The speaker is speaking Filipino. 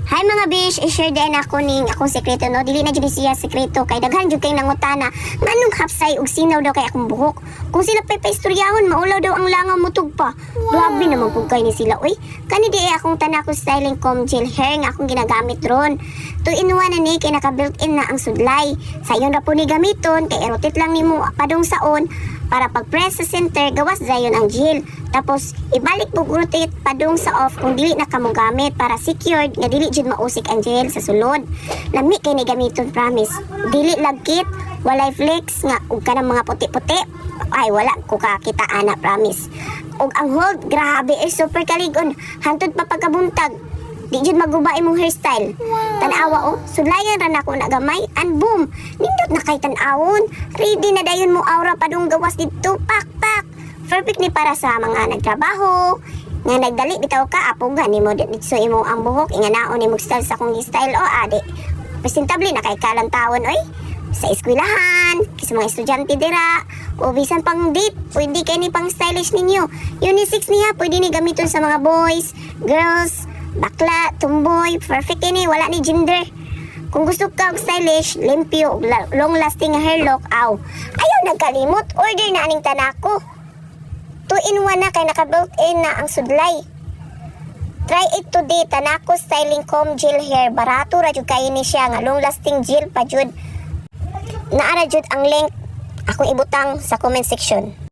Hi mga bish, i-share din ako ning akong sekreto no. Dili na jud siya sekreto kay daghan jud kay nangutana. Nganong hapsay og sinaw daw kay akong buhok. Kung sila pay paistoryahon maulaw daw ang langaw mutug pa. Grabe naman pug kay ni sila oy. Kani di akong tanako styling comb gel hair nga akong ginagamit ron. To inuwa na ni kay naka built-in na ang sudlay. Sayon ra po ni gamiton kay rotate lang nimo padung saon para pag press sa center gawas dayon ang gel. Tapos ibalik po rotate padung sa off kung dili na kamo gamit para secured nga dili jud mausik ang gel sa sulod. Lami kay ni gamiton promise. Dili lagkit, walay flex nga ug kanang mga puti-puti. Ay wala ko kakita ana promise. Ug ang hold grabe super kaligon. Hantod pa pagkabuntag. Di jud maguba imong hairstyle. Tan-awa oh, sudlayan ra nako na gamay and boom, nindot na kay tan-awon. Ready na dayon mo aura padung gawas didto pak. Perfect ni para sa mga nagtrabaho, nga nagdali bitaw ka apugan nimo ditso imo ang buhok inga naon nimo style sa kong style o adi. Presentable na kay kalang taon oy. Sa eskwelahan, sa mga estudyante dira, o bisan pang date, pwede kay ni pang stylish ninyo. Unisex niya, pwede ni gamiton sa mga boys, girls, bakla, tomboy, perfect ini, wala ni gender. Kung gusto ka og stylish, limpyo, long-lasting hair look, aw. Ayaw nagkalimot, order na aning tanako. 2-in-1 na kay naka-built-in na ang sudlay. Try it today, tanako styling comb gel hair. Barato ra jud kay ni siya nga long-lasting gel pa jud. Naara jud ang link akong ibutang sa comment section.